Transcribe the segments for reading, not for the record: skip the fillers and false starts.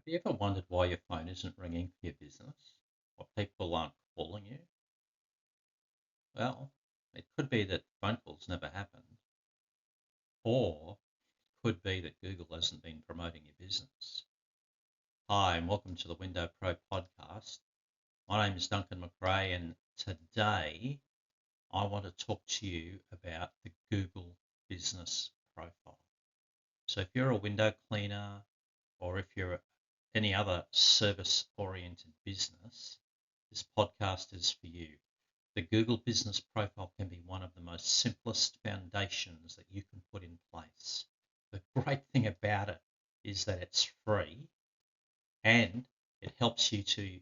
Have you ever wondered why your phone isn't ringing for your business? Why people aren't calling you? Well, it could be that phone calls never happened, or it could be that Google hasn't been promoting your business. Hi, and welcome to the Window Pro podcast. My name is Duncan McRae, and today I want to talk to you about the Google Business Profile. So if you're a window cleaner or if you're any other service-oriented business, this podcast is for you. The Google Business Profile can be one of the most simplest foundations that you can put in place. The great thing about it is that it's free and it helps you to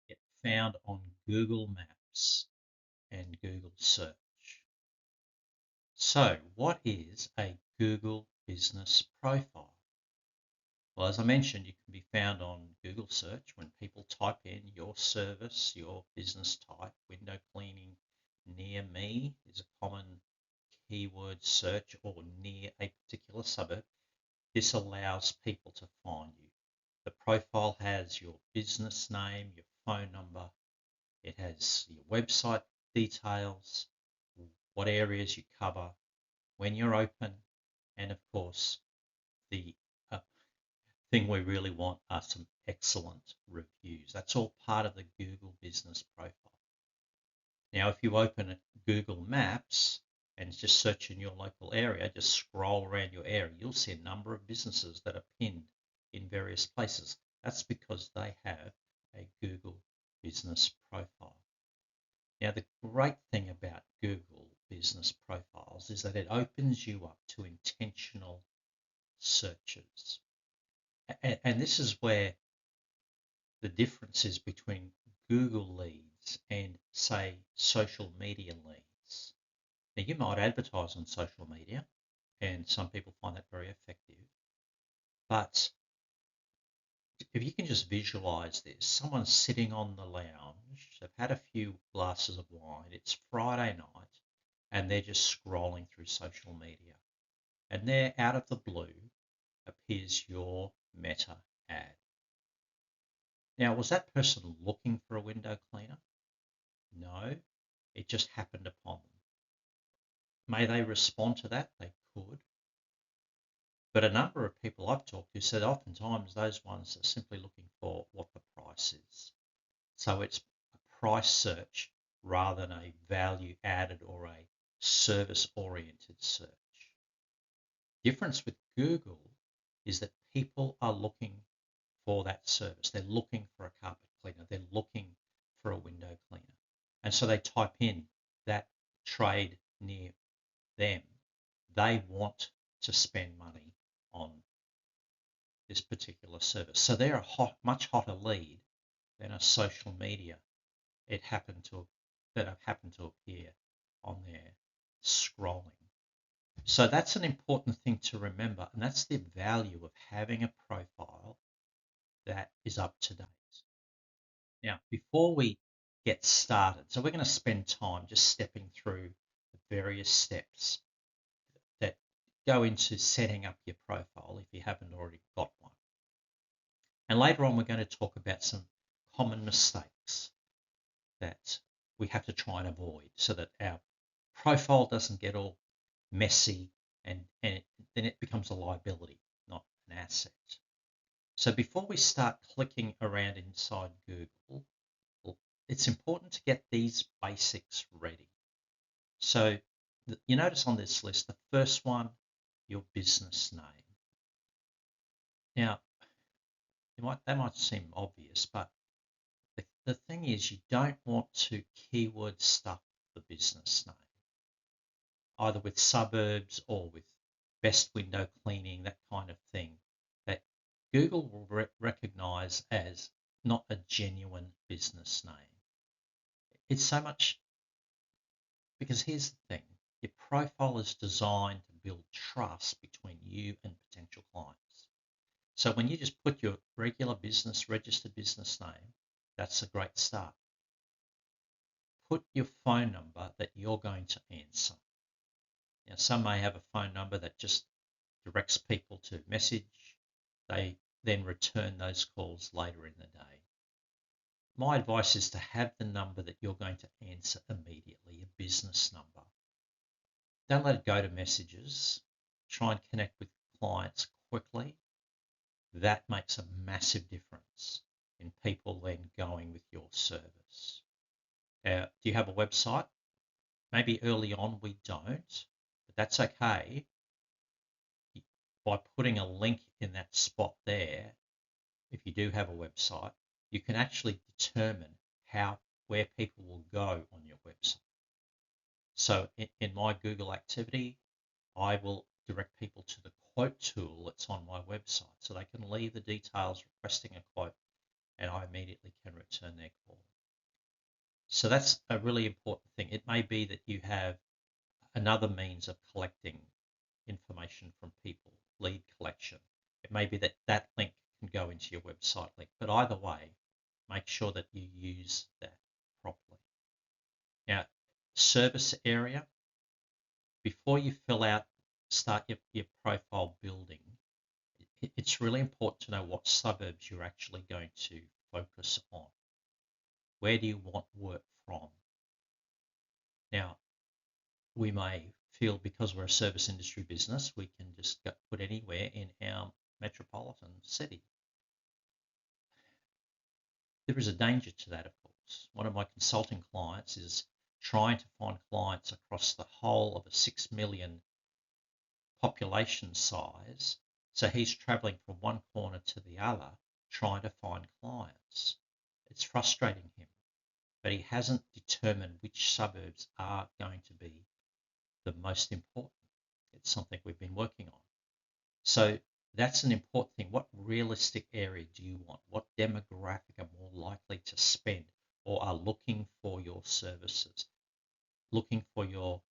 get found on Google Maps and Google Search. So, what is a Google Business Profile? Well, as I mentioned, you can be found on Google Search when people type in your service, your business type. Window cleaning near me is a common keyword search, or near a particular suburb. This allows people to find you. The profile has your business name, your phone number, it has your website details, what areas you cover, when you're open, and of course, the thing we really want are some excellent reviews. That's all part of the Google Business Profile. Now, if you open Google Maps and just search in your local area, just scroll around your area, you'll see a number of businesses that are pinned in various places. That's because they have a Google Business Profile. Now, the great thing about Google Business Profiles is that it opens you up to intentional searches. And this is where the difference is between Google leads and, say, social media leads. Now, you might advertise on social media, and some people find that very effective. But if you can just visualize this, someone's sitting on the lounge, they've had a few glasses of wine, it's Friday night, and they're just scrolling through social media. And there, out of the blue, appears your Meta ad. Now, was that person looking for a window cleaner? No, it just happened upon them. May they respond to that? They could. But a number of people I've talked to said oftentimes those ones are simply looking for what the price is. So it's a price search rather than a value added or a service oriented search. Difference with Google is that people are looking for that service. They're looking for a carpet cleaner. They're looking for a window cleaner. And so they type in that trade near them. They want to spend money on this particular service. So they're a much hotter lead than a social media that have happened to appear on their scrolling. So that's an important thing to remember, and that's the value of having a profile that is up to date. Now, before we get started, so we're going to spend time just stepping through the various steps that go into setting up your profile if you haven't already got one. And later on, we're going to talk about some common mistakes that we have to try and avoid so that our profile doesn't get all messy and then it becomes a liability, not an asset. So before we start clicking around inside Google, it's important to get these basics ready. So you notice on this list, the first one, your business name. Now, that might seem obvious, but the thing is you don't want to keyword stuff the business name, either with suburbs or with best window cleaning, that kind of thing, that Google will recognize as not a genuine business name. It's so much because here's the thing, your profile is designed to build trust between you and potential clients. So when you just put your regular business, registered business name, that's a great start. Put your phone number that you're going to answer. Now, some may have a phone number that just directs people to message. They then return those calls later in the day. My advice is to have the number that you're going to answer immediately, a business number. Don't let it go to messages. Try and connect with clients quickly. That makes a massive difference in people then going with your service. Do you have a website? Maybe early on we don't, but that's okay. By putting a link in that spot there, if you do have a website, you can actually determine where people will go on your website. So in my Google activity, I will direct people to the quote tool that's on my website so they can leave the details requesting a quote and I immediately can return their call. So that's a really important thing. It may be that you have another means of collecting information from people, lead collection. It may be that that link can go into your website link, but either way, make sure that you use that properly. Now, service area, before you start your profile building, it's really important to know what suburbs you're actually going to focus on. Where do you want work from? Now, we may feel because we're a service industry business, we can just put anywhere in our metropolitan city. There is a danger to that, of course. One of my consulting clients is trying to find clients across the whole of a 6 million population size. So he's traveling from one corner to the other, trying to find clients. It's frustrating him, but he hasn't determined which suburbs are going to be the most important. It's something we've been working on. So that's an important thing. What realistic area do you want? What demographic are more likely to spend or are looking for your services, looking for your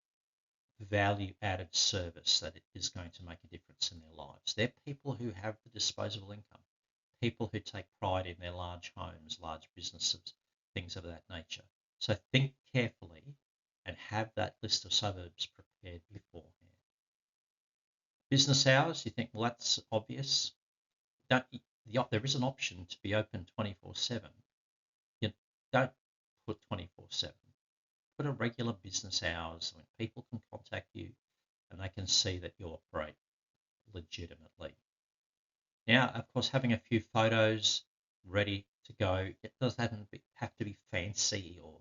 value-added service that is going to make a difference in their lives? They're people who have the disposable income, people who take pride in their large homes, large businesses, things of that nature. So think carefully and have that list of suburbs prepared beforehand. Business hours, you think, well, that's obvious. There is an option to be open 24/7. You don't put 24/7. Put a regular business hours when people can contact you and they can see that you operate legitimately. Now, of course, having a few photos ready to go, it doesn't have to be fancy or,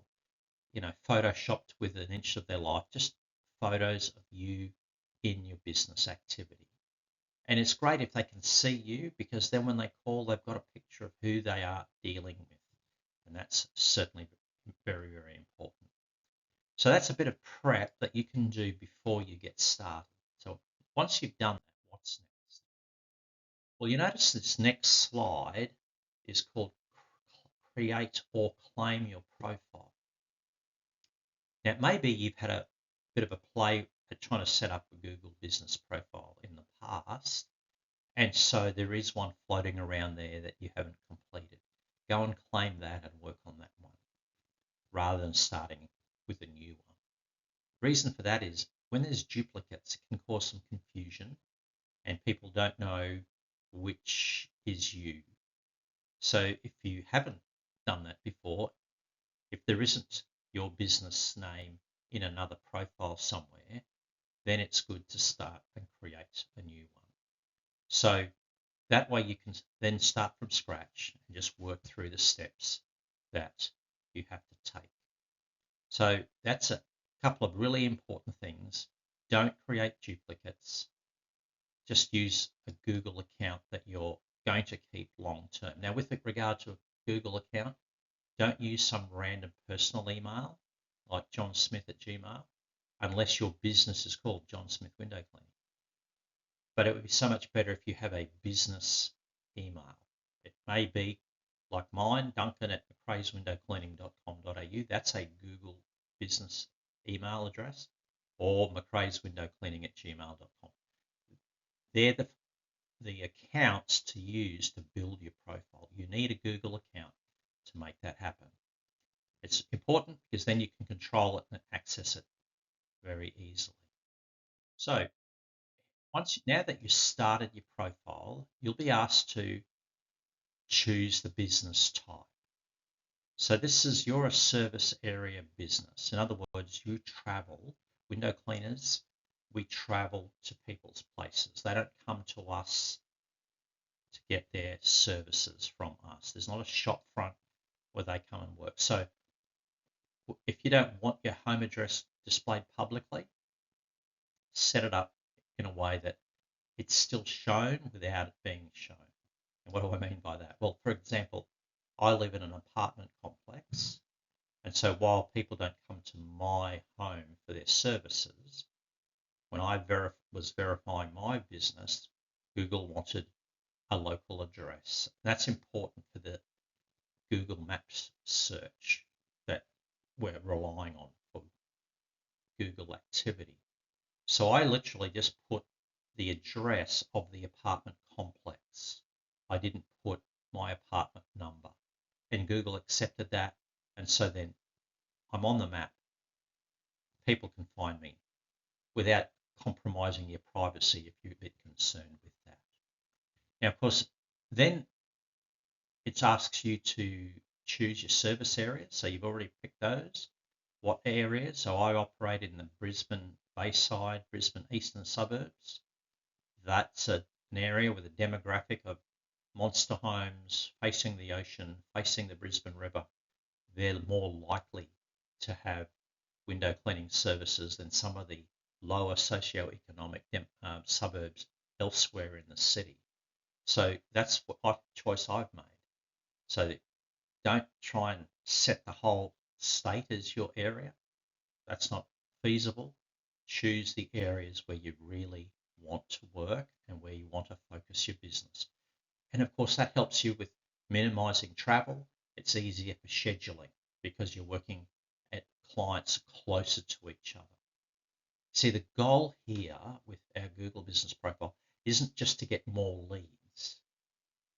photoshopped with an inch of their life, just photos of you in your business activity. And it's great if they can see you, because then when they call, they've got a picture of who they are dealing with. And that's certainly very, very important. So that's a bit of prep that you can do before you get started. So once you've done that, what's next? Well, you notice this next slide is called Create or Claim Your Profile. Now, maybe you've had a bit of a play at trying to set up a Google business profile in the past, and so there is one floating around there that you haven't completed. Go and claim that and work on that one rather than starting with a new one. Reason for that is when there's duplicates, it can cause some confusion and people don't know which is you. So if you haven't done that before, if there isn't your business name in another profile somewhere, then it's good to start and create a new one. So that way you can then start from scratch and just work through the steps that you have to take. So that's a couple of really important things. Don't create duplicates. Just use a Google account that you're going to keep long term. Now, with regard to a Google account, don't use some random personal email like johnsmith@gmail, unless your business is called John Smith Window Cleaning. But it would be so much better if you have a business email. It may be like mine, duncan@mccraeswindowcleaning.com.au. That's a Google business email address, or mccraeswindowcleaning@gmail.com. They're the accounts to use to build your profile. You need a Google account to make that happen. It's important because then you can control it and access it very easily. So now that you've started your profile, you'll be asked to choose the business type. So you're a service area business. In other words, you travel, window cleaners, we travel to people's places. They don't come to us to get their services from us. There's not a shop front where they come and work. So if you don't want your home address displayed publicly, set it up in a way that it's still shown without it being shown. And what do I mean by that? Well, for example, I live in an apartment complex, and so while people don't come to my home for their services, when I was verifying my business, Google wanted a local address. That's important for the Google Maps search that we're relying on for Google activity. So I literally just put the address of the apartment complex. I didn't put my apartment number. And Google accepted that. And so then I'm on the map. People can find me without compromising your privacy if you're a bit concerned with that. Now, of course, then it asks you to choose your service area. So you've already picked those. What area? So I operate in the Brisbane Bayside, Brisbane Eastern Suburbs. That's an area with a demographic of monster homes facing the ocean, facing the Brisbane River. They're more likely to have window cleaning services than some of the lower socioeconomic suburbs elsewhere in the city. So that's what choice I've made. So don't try and set the whole state as your area. That's not feasible. Choose the areas where you really want to work and where you want to focus your business. And of course, that helps you with minimizing travel. It's easier for scheduling because you're working at clients closer to each other. See, the goal here with our Google Business Profile isn't just to get more leads.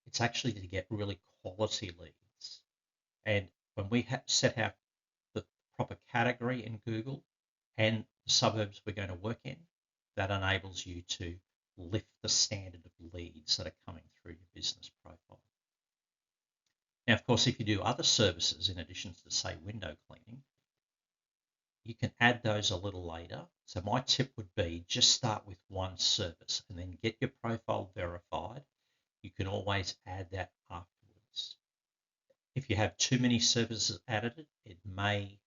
It's actually to get really quality leads. And when we set out the proper category in Google and the suburbs we're going to work in, that enables you to lift the standard of leads that are coming through your business profile. Now, of course, if you do other services in addition to, say, window cleaning, you can add those a little later. So my tip would be just start with one service and then get your profile verified. You can always add that afterwards. If you have too many services added, it may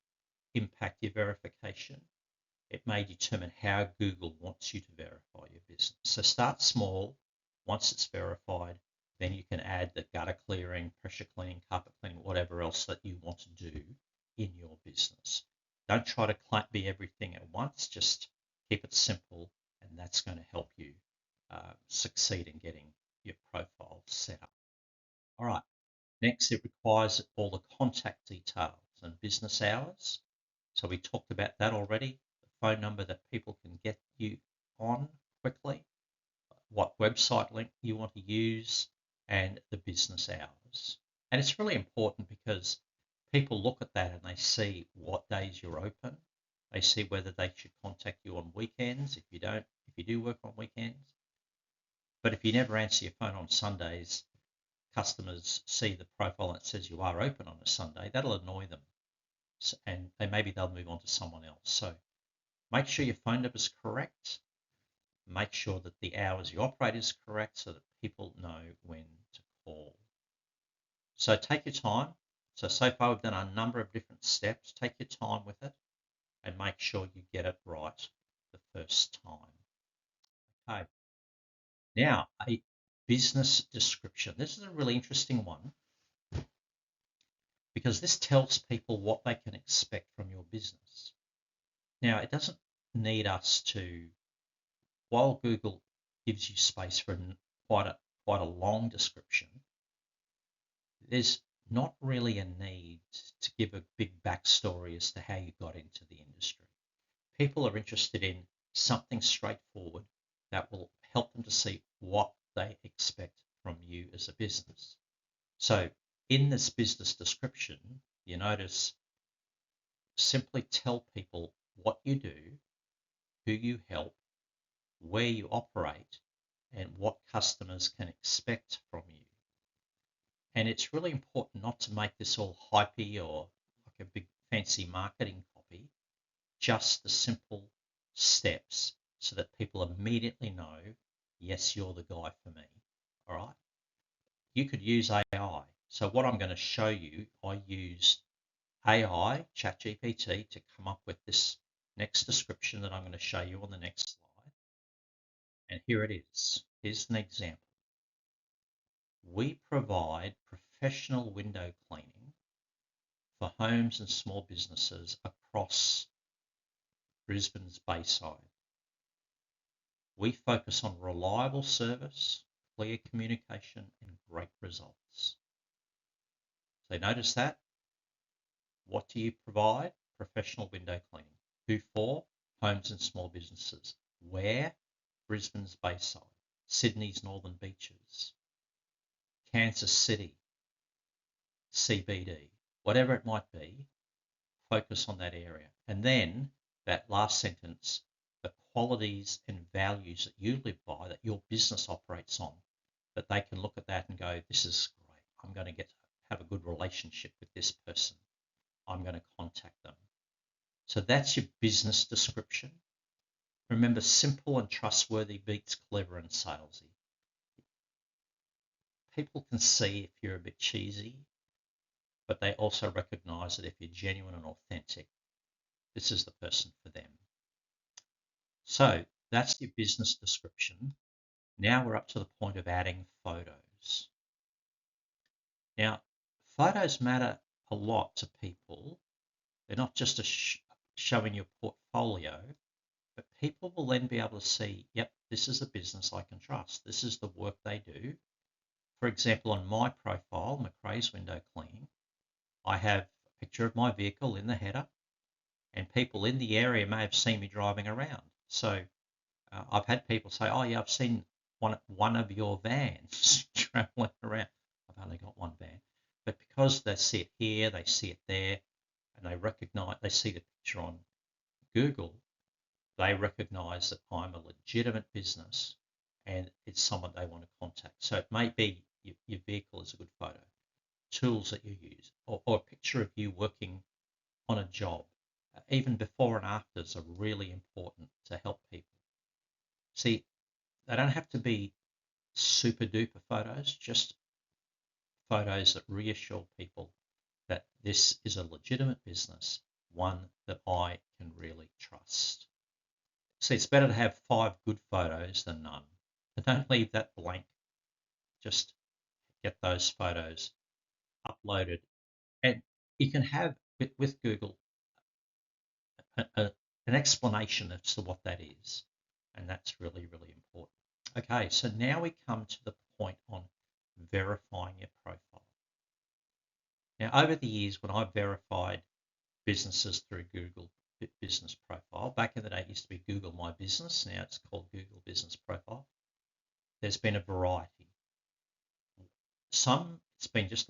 impact your verification. It may determine how Google wants you to verify your business. So start small. Once it's verified, then you can add the gutter clearing, pressure cleaning, carpet cleaning, whatever else that you want to do in your business. Don't try to be everything at once. Just keep it simple, and that's going to help you succeed in getting your profile set up. All right. Next, it requires all the contact details and business hours. So we talked about that already. The phone number that people can get you on quickly, what website link you want to use, and the business hours. And it's really important because people look at that and they see what days you're open. They see whether they should contact you on weekends if you do work on weekends. But if you never answer your phone on Sundays, customers see the profile that says you are open on a Sunday, that'll annoy them. And maybe they'll move on to someone else. So make sure your phone number is correct. Make sure that the hours you operate is correct so that people know when to call. So take your time. So far we've done a number of different steps. Take your time with it and make sure you get it right the first time. Okay. Now, a business description. This is a really interesting one because this tells people what they can expect from your business. Now, it doesn't need us to, while Google gives you space for quite a long description, there's not really a need to give a big backstory as to how you got into the industry. People are interested in something straightforward that will help them to see what they expect from you as a business. So in this business description, you notice simply tell people what you do, who you help, where you operate, and what customers can expect from you. And it's really important not to make this all hypey or like a big fancy marketing copy, just the simple steps so that people immediately know, yes, you're the guy for me. All right. You could use AI. So what I'm going to show you, I used AI, ChatGPT, to come up with this next description that I'm going to show you on the next slide. And here it is. Here's an example. We provide professional window cleaning for homes and small businesses across Brisbane's Bayside. We focus on reliable service, clear communication, and great results. So notice that. What do you provide? Professional window cleaning. Who for? Homes and small businesses. Where? Brisbane's Bayside, Sydney's Northern Beaches, Kansas City, CBD, whatever it might be, focus on that area. And then that last sentence, the qualities and values that you live by, that your business operates on, that they can look at that and go, this is great. I'm going to have a good relationship with this person. I'm going to contact them. So that's your business description. Remember, simple and trustworthy beats clever and salesy. People can see if you're a bit cheesy, but they also recognize that if you're genuine and authentic, this is the person for them. So that's your business description. Now we're up to the point of adding photos. Now, photos matter a lot to people. They're not just showing your portfolio, but people will then be able to see, yep, this is a business I can trust. This is the work they do. For example, on my profile, McRae's Window Cleaning, I have a picture of my vehicle in the header, and people in the area may have seen me driving around. So I've had people say, oh yeah, I've seen one of your vans traveling around. I've only got one van. But because they see it here, they see it there, and they see the picture on Google, they recognize that I'm a legitimate business and it's someone they want to contact. So it may be your vehicle is a good photo, tools that you use, or a picture of you working on a job. Even before and afters are really important to help people. See, they don't have to be super duper photos, just photos that reassure people that this is a legitimate business, one that I can really trust. See, it's better to have 5 good photos than none. But don't leave that blank. Just get those photos uploaded. And you can have, with Google, an explanation as to what that is. And that's really, really important. Okay, so now we come to the point on verifying your profile. Now, over the years, when I've verified businesses through Google Business Profile, back in the day it used to be Google My Business, now it's called Google Business Profile, there's been a variety. Some, it's been just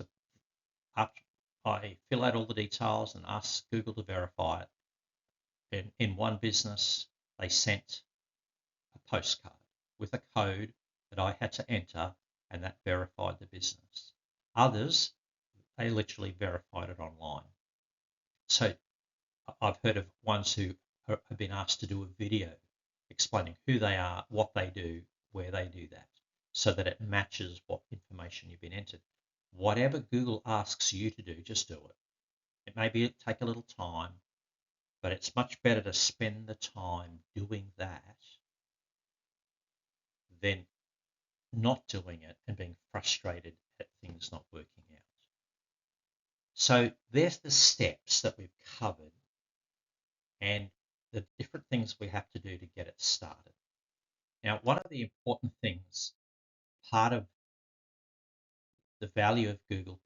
after I fill out all the details and ask Google to verify it. In one business, they sent a postcard with a code that I had to enter, and that verified the business. Others, they literally verified it online. So I've heard of ones who have been asked to do a video explaining who they are, what they do, where they do that, so that it matches what information you've been entered. Whatever Google asks you to do, just do it. It may take a little time, but it's much better to spend the time doing that than not doing it and being frustrated at things not working out. So there's the steps that we've covered and the different things we have to do to get it started. Now, one of the important things, part of the value of Google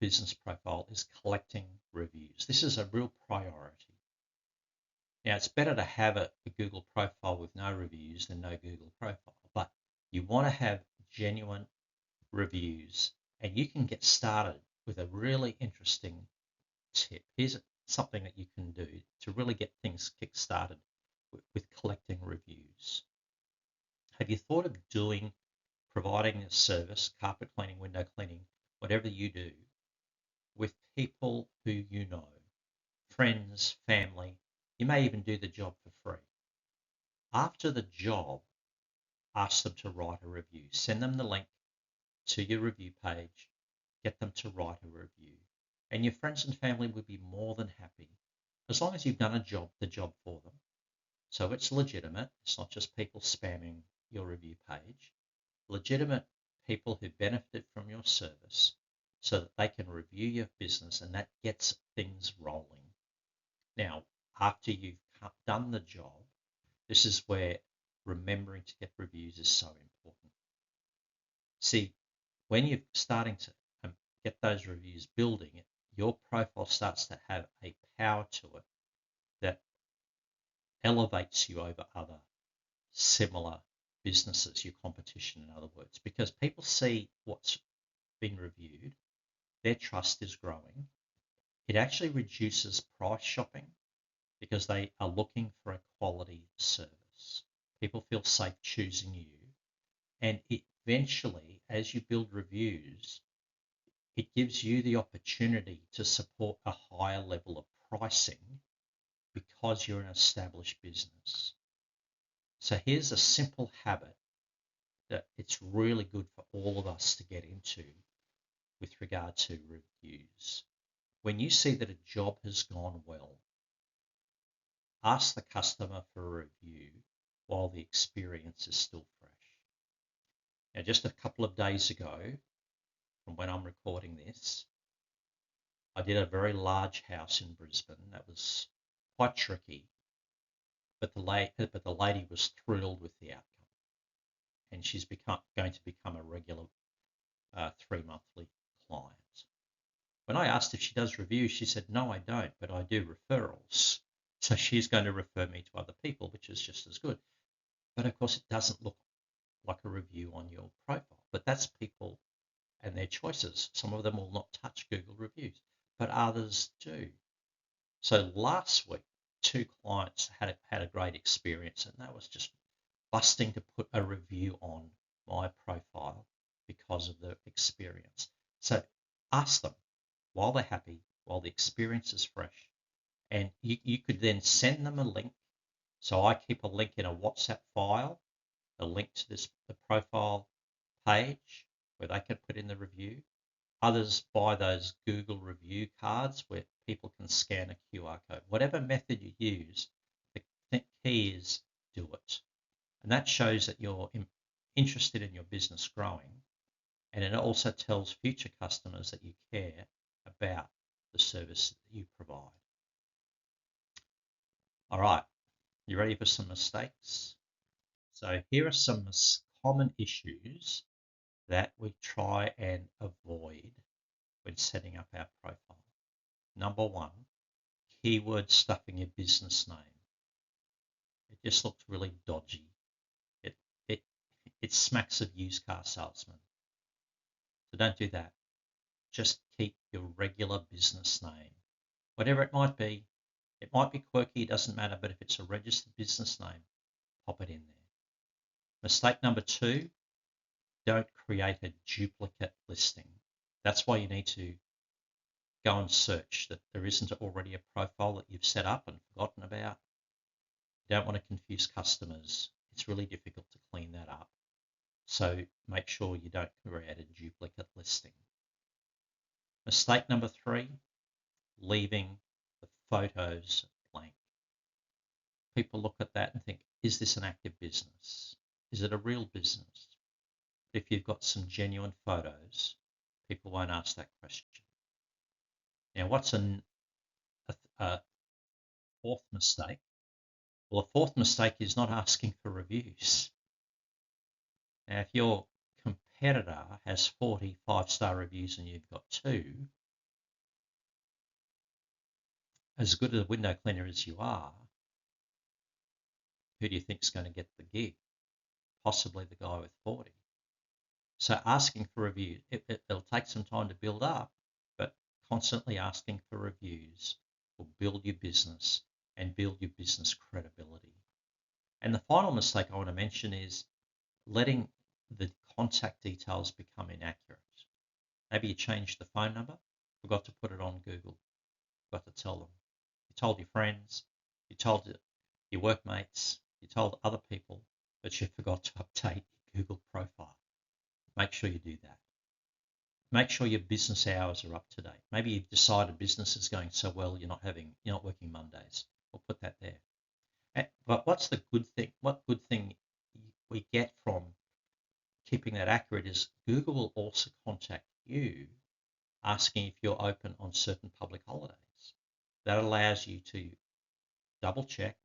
Business Profile, is collecting reviews. This is a real priority. Now, it's better to have a Google profile with no reviews than no Google profile, but you want to have genuine reviews, and you can get started with a really interesting tip. Here's something that you can do to really get things kick-started with collecting reviews. Have you thought of providing a service, carpet cleaning, window cleaning, whatever you do, with people who you know, friends, family. You may even do the job for free. After the job, ask them to write a review. Send them the link to your review page, get them to write a review. And your friends and family will be more than happy as long as you've done the job for them. So it's legitimate. It's not just people spamming your review page. Legitimate people who benefit from your service so that they can review your business and that gets things rolling. Now, after you've done the job, this is where remembering to get reviews is so important. See, when you're starting to get those reviews building, your profile starts to have a power to it that elevates you over other similar businesses, your competition, in other words, because people see what's been reviewed, their trust is growing. It actually reduces price shopping because they are looking for a quality service. People feel safe choosing you. And eventually, as you build reviews, it gives you the opportunity to support a higher level of pricing because you're an established business. So here's a simple habit that it's really good for all of us to get into with regard to reviews. When you see that a job has gone well, ask the customer for a review while the experience is still fresh. Now, just a couple of days ago, from when I'm recording this, I did a very large house in Brisbane that was quite tricky, but the lady was thrilled with the outcome, and she's going to become a regular 3-monthly client. When I asked if she does reviews, she said, no, I don't, but I do referrals. So she's going to refer me to other people, which is just as good. But of course, it doesn't look like a review on your profile. But that's people and their choices. Some of them will not touch Google reviews, but others do. So last week, 2 clients had a great experience, and that was just busting to put a review on my profile because of the experience. So ask them while they're happy, while the experience is fresh, and you could then send them a link. So I keep a link in a WhatsApp file, a link to the profile page where they can put in the review. Others buy those Google review cards where people can scan a QR code. Whatever method you use, the key is do it. And that shows that you're interested in your business growing. And it also tells future customers that you care about the service that you provide. All right, you ready for some mistakes? So here are some common issues that we try and avoid when setting up our profile. Number 1, keyword stuffing your business name. It just looks really dodgy. It smacks of used car salesman. So don't do that. Just keep your regular business name. Whatever it might be quirky, it doesn't matter, but if it's a registered business name, pop it in there. Mistake number 2, don't create a duplicate listing. That's why you need to go and search that there isn't already a profile that you've set up and forgotten about. You don't want to confuse customers. It's really difficult to clean that up. So make sure you don't create a duplicate listing. Mistake number 3, leaving the photos blank. People look at that and think, is this an active business? Is it a real business? If you've got some genuine photos, people won't ask that question. Now, what's a 4th mistake? Well, a 4th mistake is not asking for reviews. Now, if your competitor has 40 5-star reviews and you've got 2, as good a window cleaner as you are, who do you think is going to get the gig? Possibly the guy with 40. So asking for reviews, it'll take some time to build up, but constantly asking for reviews will build your business and build your business credibility. And the final mistake I want to mention is letting the contact details become inaccurate. Maybe you changed the phone number, forgot to put it on Google, forgot to tell them. You told your friends, you told your workmates, you told other people, but you forgot to update your Google profile. Make sure you do that. Make sure your business hours are up to date. Maybe you've decided business is going so well you're not working Mondays. We'll put that there. But what's the good thing? What good thing we get from keeping that accurate is Google will also contact you asking if you're open on certain public holidays. That allows you to double check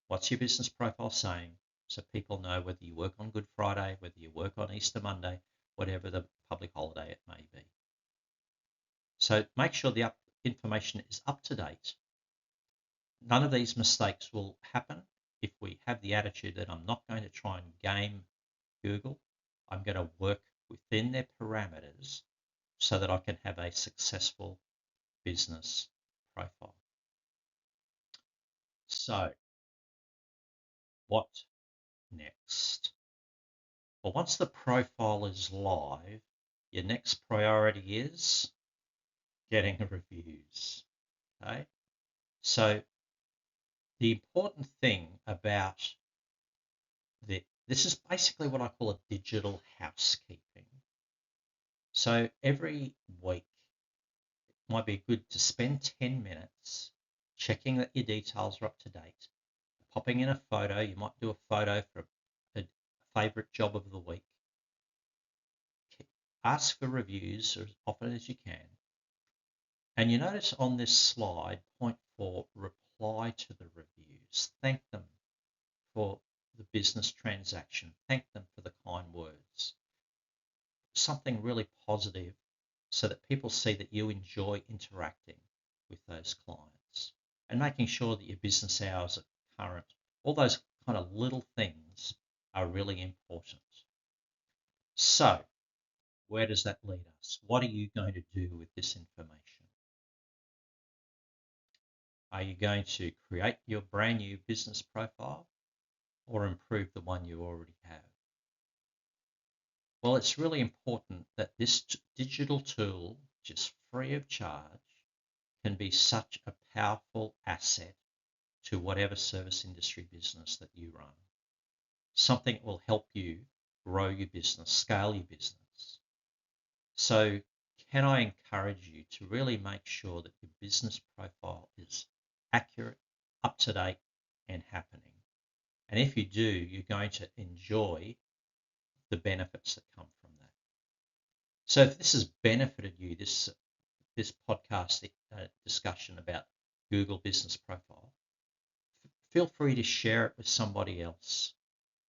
what's your business profile saying so people know whether you work on Good Friday, whether you work on Easter Monday, whatever the public holiday it may be. So make sure the information is up to date. None of these mistakes will happen if we have the attitude that I'm not going to try and game Google. I'm going to work within their parameters so that I can have a successful business profile. So what next? Well, once the profile is live, your next priority is getting reviews. Okay? So the important thing about this is basically what I call a digital housekeeping. So every week, it might be good to spend 10 minutes checking that your details are up to date, popping in a photo. You might do a photo for a favorite job of the week. Ask for reviews as often as you can. And you notice on this slide, point 4, reply to the reviews. Thank them for the business transaction. Thank them for the kind words. Something really positive so that people see that you enjoy interacting with those clients and making sure that your business hours are current. All those kind of little things are really important. So, where does that lead us? What are you going to do with this information? Are you going to create your brand new business profile or improve the one you already have? Well, it's really important that this digital tool, which is free of charge, can be such a powerful asset to whatever service industry business that you run. Something that will help you grow your business, scale your business. So can I encourage you to really make sure that your business profile is accurate, up to date, and happening? And if you do, you're going to enjoy the benefits that come from that. So if this has benefited you, this podcast discussion about Google Business Profile, feel free to share it with somebody else.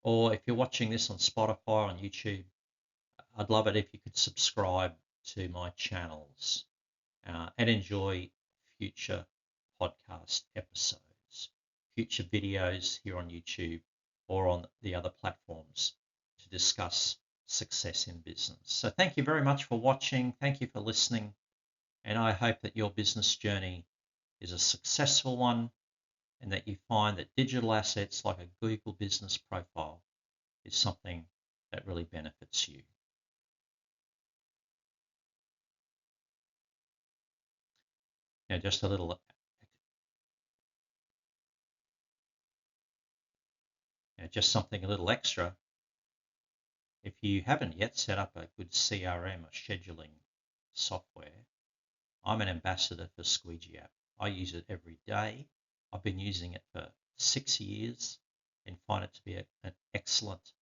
Or if you're watching this on Spotify or on YouTube, I'd love it if you could subscribe to my channels and enjoy future podcast episodes, future videos here on YouTube or on the other platforms to discuss success in business. So thank you very much for watching. Thank you for listening. And I hope that your business journey is a successful one and that you find that digital assets like a Google Business Profile is something that really benefits you. Now, just a little just something a little extra. If you haven't yet set up a good CRM or scheduling software, I'm an ambassador for Squeegee app. I use it every day. I've been using it for 6 years and find it to be an excellent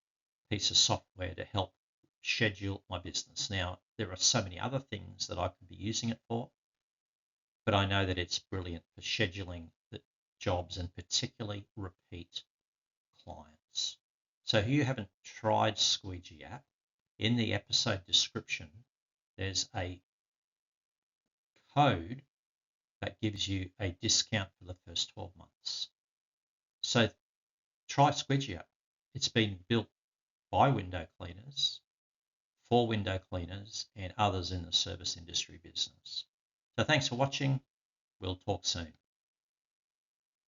piece of software to help schedule my business. Now, there are so many other things that I could be using it for, but I know that it's brilliant for scheduling the jobs and particularly repeat clients. So if you haven't tried Squeegee app, in the episode description, there's a code that gives you a discount for the first 12 months. So try Squeegee app. It's been built by window cleaners, for window cleaners, and others in the service industry business. So thanks for watching. We'll talk soon.